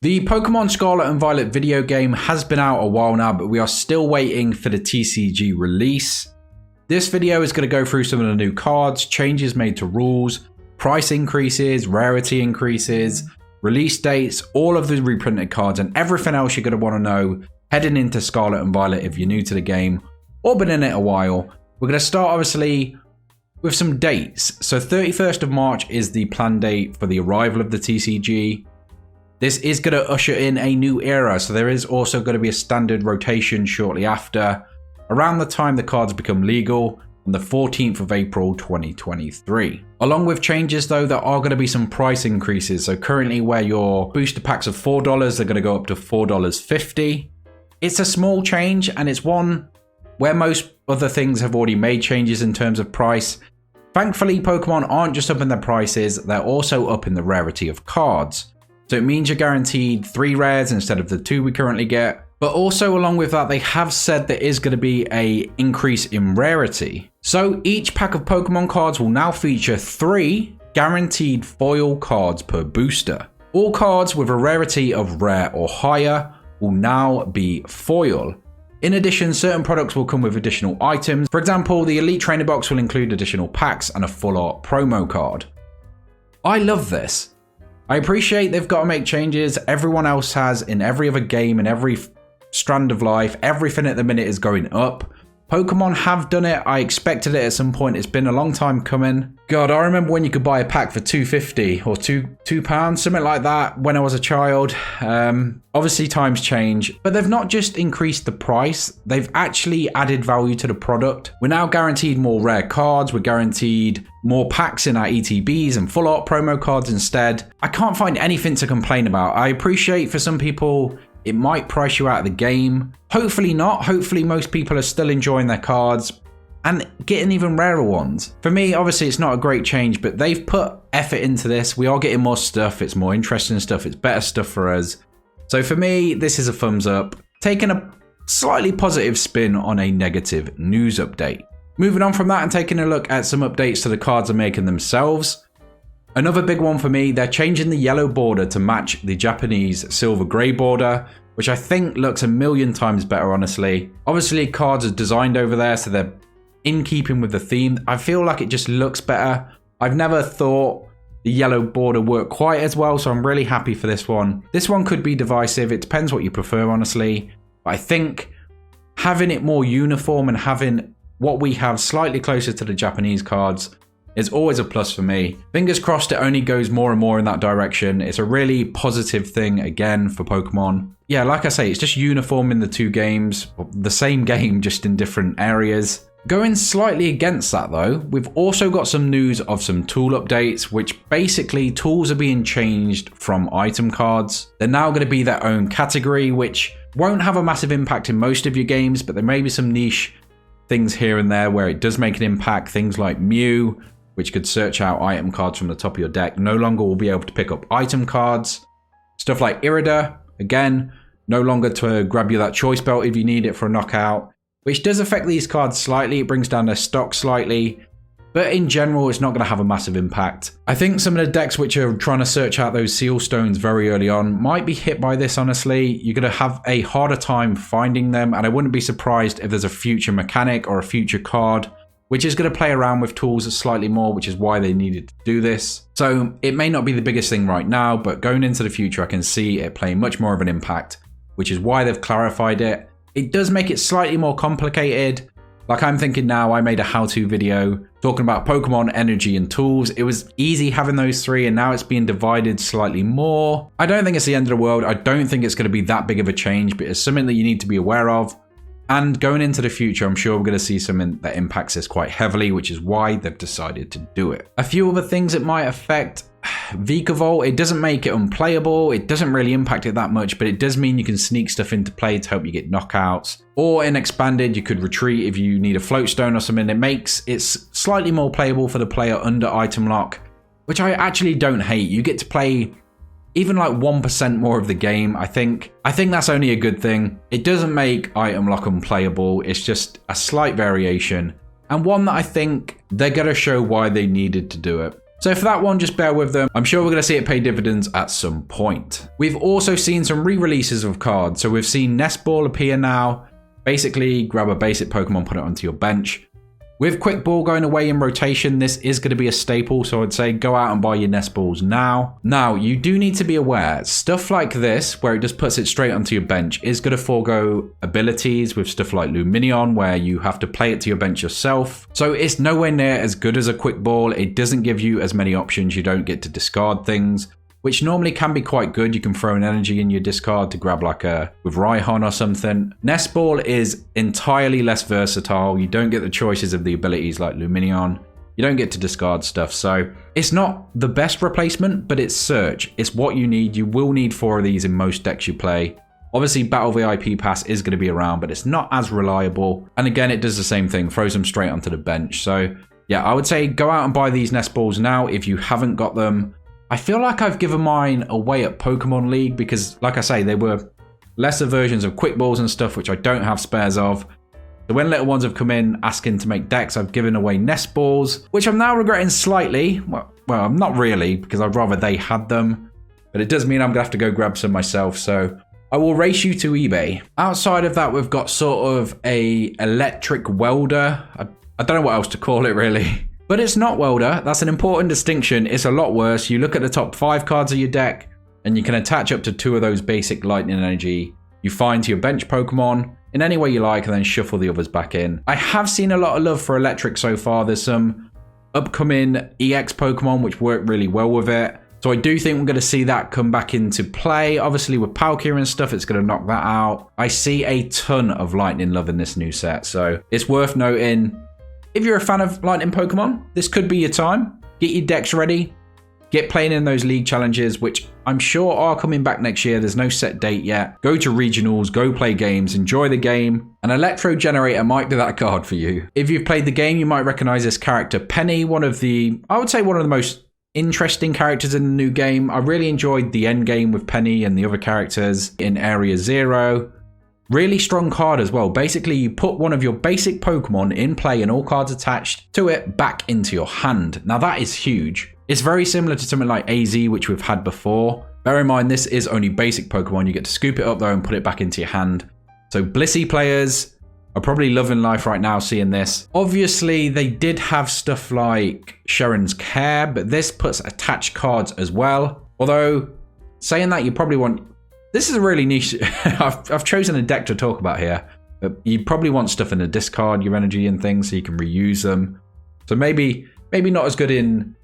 The Pokemon Scarlet and Violet video game has been out a while now, but we are still waiting for the TCG release. This video is going to go through some of the new cards, changes made to rules, price increases, rarity increases, release dates, all of the reprinted cards, and everything else you're going to want to know heading into Scarlet and Violet if you're new to the game or been in it a while. We're going to start obviously with some dates. So 31st of March is the planned date for the arrival of the TCG. This is going to usher in a new era, so there is also going to be a standard rotation shortly after, around the time the cards become legal, on the 14th of April 2023. Along with changes though, there are going to be some price increases. So currently where your booster packs of $4, they're going to go up to $4.50. It's a small change, and it's one where most other things have already made changes in terms of price. Thankfully, Pokemon aren't just up in their prices, they're also up in the rarity of cards. So it means you're guaranteed 3 rares instead of the 2 we currently get. But also along with that, they have said there is going to be an increase in rarity. So each pack of Pokemon cards will now feature 3 guaranteed foil cards per booster. All cards with a rarity of rare or higher will now be foil. In addition, certain products will come with additional items. For example, the Elite Trainer Box will include additional packs and a full art promo card. I love this. I appreciate they've got to make changes. Everyone else has in every other game, in every strand of life. Everything at the minute is going up. Pokemon have done it. I expected it at some point. It's been a long time coming. God, I remember when you could buy a pack for $2.50 or £2, something like that when I was a child. Obviously times change, but they've not just increased the price, they've actually added value to the product. We're now guaranteed more rare cards, we're guaranteed more packs in our ETBs and full art promo cards instead. I can't find anything to complain about. I appreciate for some people it might price you out of the game. Hopefully not. Hopefully most people are still enjoying their cards and getting even rarer ones. For me, obviously it's not a great change, but they've put effort into this. We are getting more stuff. It's more interesting stuff. It's better stuff for us. So for me, this is a thumbs up. Taking a slightly positive spin on a negative news update. Moving on from that and taking a look at some updates to the cards they're making themselves. Another big one for me, they're changing the yellow border to match the Japanese silver grey border, which I think looks a million times better, honestly. Obviously, cards are designed over there, so they're in keeping with the theme. I feel like it just looks better. I've never thought the yellow border worked quite as well, so I'm really happy for this one. This one could be divisive. It depends what you prefer, honestly. But I think having it more uniform and having what we have slightly closer to the Japanese cards is always a plus for me. Fingers crossed it only goes more and more in that direction. It's a really positive thing again for Pokemon. Yeah, like I say, it's just uniform in the 2 games. The same game, just in different areas. Going slightly against that though, we've also got some news of some tool updates, which basically tools are being changed from item cards. They're now going to be their own category, which won't have a massive impact in most of your games, but there may be some niche things here and there where it does make an impact. Things like Mew, which could search out item cards from the top of your deck, no longer will be able to pick up item cards. Stuff like Irida, again, no longer to grab you that choice belt if you need it for a knockout, which does affect these cards slightly. It brings down their stock slightly, but in general, it's not going to have a massive impact. I think some of the decks which are trying to search out those seal stones very early on might be hit by this, honestly. You're going to have a harder time finding them, and I wouldn't be surprised if there's a future mechanic or a future card which is going to play around with tools slightly more, which is why they needed to do this. So it may not be the biggest thing right now, but going into the future, I can see it playing much more of an impact, which is why they've clarified it. It does make it slightly more complicated. Like I'm thinking now, I made a how-to video talking about Pokemon, energy, and tools. It was easy having those 3, and now it's being divided slightly more. I don't think it's the end of the world. I don't think it's going to be that big of a change, but it's something that you need to be aware of. And going into the future, I'm sure we're going to see something that impacts this quite heavily, which is why they've decided to do it. A few other things it might affect. Vikavolt, it doesn't make it unplayable. It doesn't really impact it that much, but it does mean you can sneak stuff into play to help you get knockouts. Or in Expanded, you could retreat if you need a float stone or something. It makes it slightly more playable for the player under item lock, which I actually don't hate. You get to play even like 1% more of the game. I think that's only a good thing. It doesn't make item lock unplayable. It's just a slight variation, and one that I think they're going to show why they needed to do it. So for that one, just bear with them. I'm sure we're going to see it pay dividends at some point. We've also seen some re-releases of cards. So we've seen Nest Ball appear now. Basically, grab a basic Pokemon, put it onto your bench. With Quick Ball going away in rotation, this is going to be a staple, so I'd say go out and buy your Nest Balls now. Now, you do need to be aware, stuff like this, where it just puts it straight onto your bench, is going to forego abilities with stuff like Lumineon, where you have to play it to your bench yourself. So it's nowhere near as good as a Quick Ball. It doesn't give you as many options. You don't get to discard things, which normally can be quite good. You can throw an energy in your discard to grab like a with Raihan or something. Nest Ball is entirely less versatile. You don't get the choices of the abilities like Lumineon. You don't get to discard stuff. So it's not the best replacement, but it's Search. It's what you need. You will need 4 of these in most decks you play. Obviously, Battle VIP Pass is going to be around, but it's not as reliable. And again, it does the same thing, throws them straight onto the bench. So yeah, I would say go out and buy these Nest Balls now if you haven't got them. I feel like I've given mine away at Pokemon League because, like I say, they were lesser versions of Quick Balls and stuff, which I don't have spares of. So when little ones have come in asking to make decks, I've given away Nest Balls, which I'm now regretting slightly. Well, I'm not really, because I'd rather they had them. But it does mean I'm going to have to go grab some myself, so I will race you to eBay. Outside of that, we've got sort of a electric welder. I don't know what else to call it, really. But it's not welder. That's an important distinction. It's a lot worse. You look at the top 5 cards of your deck, and you can attach up to 2 of those basic lightning energy you find to your bench Pokemon in any way you like, and then shuffle the others back in. I have seen a lot of love for electric so far. There's some upcoming EX Pokemon which work really well with it. So I do think we're going to see that come back into play. Obviously with Palkia and stuff, it's going to knock that out. I see a ton of lightning love in this new set, so it's worth noting. If you're a fan of lightning Pokemon, this could be your time. Get your decks ready. Get playing in those league challenges, which I'm sure are coming back next year. There's no set date yet. Go to regionals, go play games, enjoy the game. An Electro Generator might be that card for you. If you've played the game, you might recognize this character, Penny, I would say one of the most interesting characters in the new game. I really enjoyed the end game with Penny and the other characters in Area 0. Really strong card as well. Basically, you put one of your basic Pokemon in play and all cards attached to it back into your hand. Now that is huge. It's very similar to something like AZ, which we've had before. Bear in mind, this is only basic Pokemon. You get to scoop it up though and put it back into your hand. So Blissey players are probably loving life right now seeing this. Obviously, they did have stuff like Sharon's Care, but this puts attached cards as well. Although, saying that, you probably want... This is a really niche... I've chosen a deck to talk about here. But you probably want stuff in the discard, your energy and things, so you can reuse them. So maybe not as good in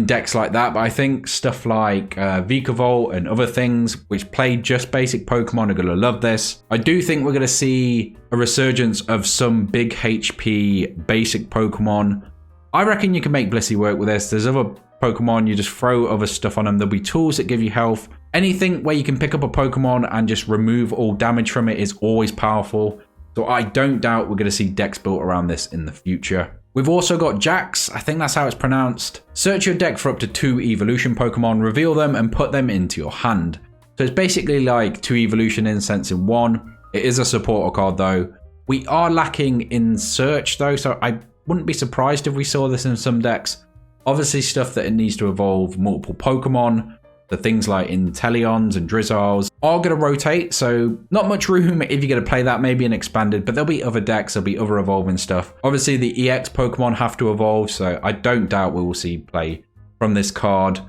decks like that, but I think stuff like Vikavolt and other things which play just basic Pokemon are going to love this. I do think we're going to see a resurgence of some big HP basic Pokemon. I reckon you can make Blissey work with this. There's other Pokemon, you just throw other stuff on them. There'll be tools that give you health. Anything where you can pick up a Pokemon and just remove all damage from it is always powerful. So I don't doubt we're going to see decks built around this in the future. We've also got Jax, I think that's how it's pronounced. Search your deck for up to 2 evolution Pokemon, reveal them and put them into your hand. So it's basically like 2 evolution incense in 1. It is a supporter card though. We are lacking in search though, so I wouldn't be surprised if we saw this in some decks. Obviously stuff that it needs to evolve multiple Pokemon. The things like Inteleons and Drizzles are going to rotate, so not much room if you're going to play that, maybe an expanded, but there'll be other decks, there'll be other evolving stuff. Obviously, the EX Pokemon have to evolve, so I don't doubt we will see play from this card.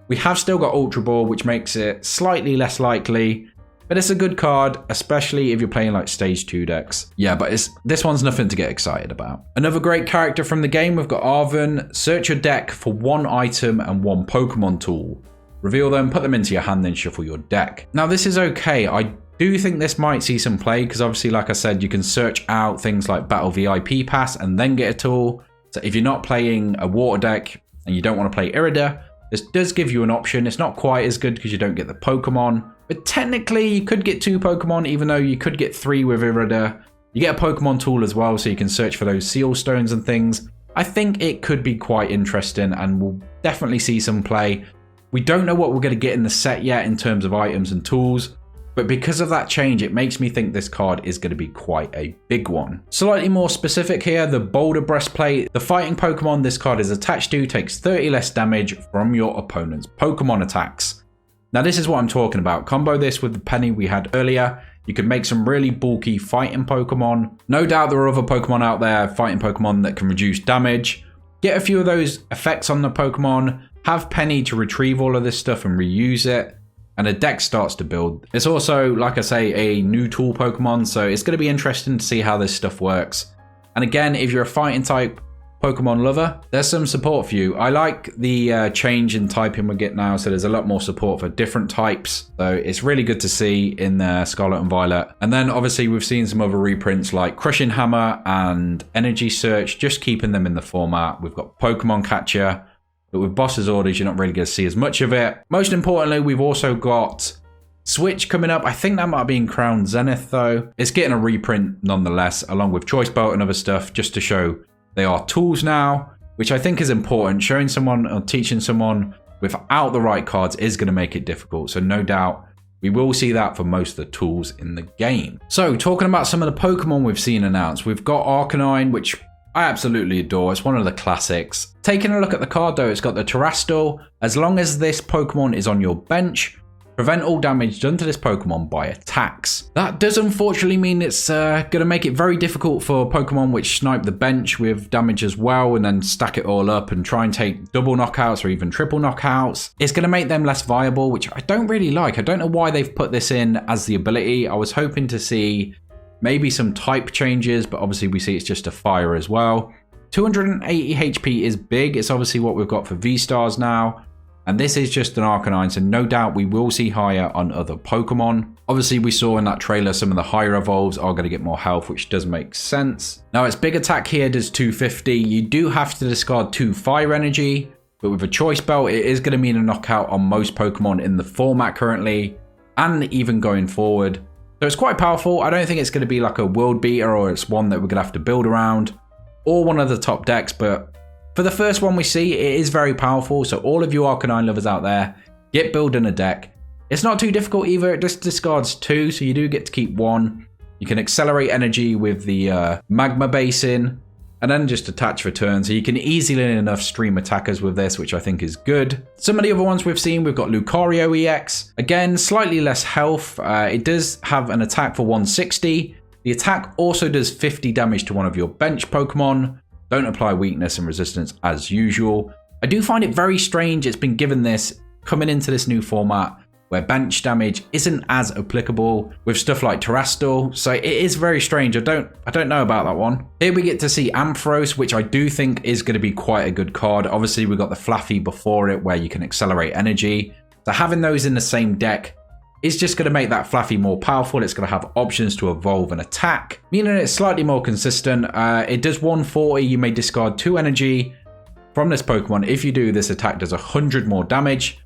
We have still got Ultra Ball, which makes it slightly less likely, but it's a good card, especially if you're playing like Stage 2 decks. Yeah, but this one's nothing to get excited about. Another great character from the game, we've got Arven. Search your deck for 1 item and 1 Pokemon tool. Reveal them, put them into your hand, then shuffle your deck. Now this is okay. I do think this might see some play because obviously, like I said, you can search out things like Battle VIP Pass and then get a tool. So if you're not playing a water deck and you don't want to play Irida, this does give you an option. It's not quite as good because you don't get the Pokemon, but technically you could get 2 Pokemon, even though you could get 3 with Irida. You get a Pokemon tool as well, so you can search for those seal stones and things. I think it could be quite interesting and we'll definitely see some play. We don't know what we're going to get in the set yet in terms of items and tools, But because of that change, it makes me think this card is going to be quite a big one. Slightly more specific here, the Boulder Breastplate. The fighting Pokemon this card is attached to takes 30 less damage from your opponent's Pokemon attacks. Now this is what I'm talking about. Combo this with the penny we had earlier. You can make some really bulky fighting Pokemon. No doubt there are other Pokemon out there, fighting Pokemon, that can reduce damage. Get a few of those effects on the Pokemon. Have Penny to retrieve all of this stuff and reuse it. And a deck starts to build. It's also, like I say, a new tool Pokemon. So it's going to be interesting to see how this stuff works. And again, if you're a fighting type Pokemon lover, there's some support for you. I like the change in typing we get now, so there's a lot more support for different types. So it's really good to see in Scarlet and Violet. And then obviously we've seen some other reprints like Crushing Hammer and Energy Search, just keeping them in the format. We've got Pokemon Catcher, but with Boss's Orders, you're not really going to see as much of it. Most importantly, we've also got Switch coming up. I think that might be in Crown Zenith though. It's getting a reprint nonetheless, along with Choice Belt and other stuff, just to show they are tools now, which I think is important. Showing someone or teaching someone without the right cards is going to make it difficult. So no doubt we will see that for most of the tools in the game. So talking about some of the Pokemon we've seen announced, we've got Arcanine, which I absolutely adore. It's one of the classics. Taking a look at the card though, it's got the Terastal. As long as this Pokemon is on your bench, prevent all damage done to this Pokemon by attacks. That does unfortunately mean it's going to make it very difficult for Pokemon which snipe the bench with damage as well and then stack it all up and try and take double knockouts or even triple knockouts. It's going to make them less viable, which I don't really like. I don't know why they've put this in as the ability. I was hoping to see maybe some type changes, but obviously we see it's just a fire as well. 280 HP is big. It's obviously what we've got for V-Stars now. And this is just an Arcanine, so no doubt we will see higher on other Pokemon. Obviously, we saw in that trailer some of the higher evolves are going to get more health, which does make sense. Now, its big attack here does 250. You do have to discard 2 fire energy, but with a Choice Belt, it is going to mean a knockout on most Pokemon in the format currently, and even going forward. So it's quite powerful. I don't think it's going to be like a world beater, or it's one that we're going to have to build around, or one of the top decks, but for the first one we see, it is very powerful. So all of you Arcanine lovers out there, get building a deck. It's not too difficult either. It just discards 2, so you do get to keep 1. You can accelerate energy with the Magma Basin, and then just attach for turn. So you can easily enough stream attackers with this, which I think is good. Some of the other ones we've seen, we've got Lucario EX. Again, slightly less health. It does have an attack for 160. The attack also does 50 damage to one of your bench Pokemon. Don't apply weakness and resistance as usual. I do find it very strange it's been given this coming into this new format where bench damage isn't as applicable with stuff like Terastal. So it is very strange. I don't know about that one. Here we get to see Ampharos, which I do think is going to be quite a good card. Obviously, we've got the Flaffy before it where you can accelerate energy. So having those in the same deck is just going to make that Flaffy more powerful. It's going to have options to evolve and attack, meaning it's slightly more consistent. It does 140. You may discard 2 energy from this Pokemon. If you do, this attack does 100 more damage.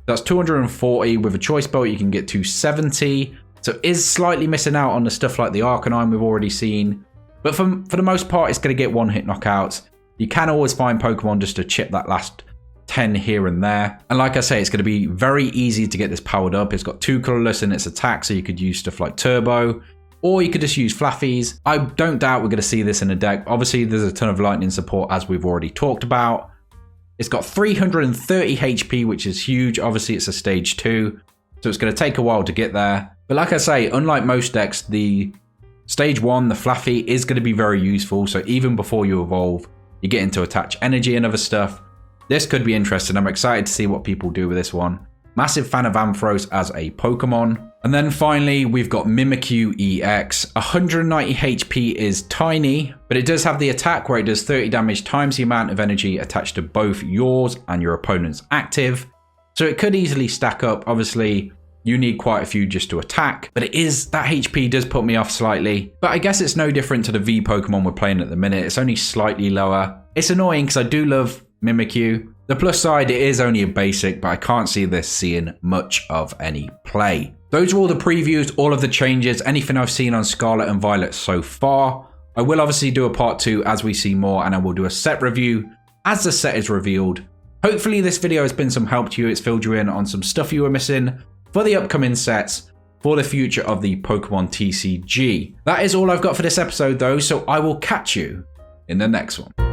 That's 240. With a Choice Belt, you can get 270. So it is slightly missing out on the stuff like the Arcanine we've already seen. But for the most part, it's going to get one-hit knockouts. You can always find Pokemon just to chip that last 10 here and there. And like I say, it's going to be very easy to get this powered up. It's got 2 colorless in its attack, so you could use stuff like Turbo, or you could just use Flaffies. I don't doubt we're going to see this in a deck. Obviously, there's a ton of lightning support, as we've already talked about. It's got 330 HP, which is huge. Obviously, it's a stage 2, so it's going to take a while to get there. But like I say, unlike most decks, the stage 1, the Flaffy, is going to be very useful. So even before you evolve, you get into attach energy and other stuff. This could be interesting. I'm excited to see what people do with this one. Massive fan of Ampharos as a Pokemon. And then finally, we've got Mimikyu EX. 190 HP is tiny, but it does have the attack where it does 30 damage times the amount of energy attached to both yours and your opponent's active. So it could easily stack up. Obviously, you need quite a few just to attack, but that HP does put me off slightly. But I guess it's no different to the V Pokemon we're playing at the minute. It's only slightly lower. It's annoying because I do love Mimikyu. The plus side, it is only a basic, but I can't see this seeing much of any play. Those are all the previews, all of the changes, anything I've seen on Scarlet and Violet so far. I will obviously do a part 2 as we see more, and I will do a set review as the set is revealed. Hopefully this video has been some help to you. It's filled you in on some stuff you were missing for the upcoming sets. for the future of the Pokemon TCG. That is all I've got for this episode though, so I will catch you in the next one.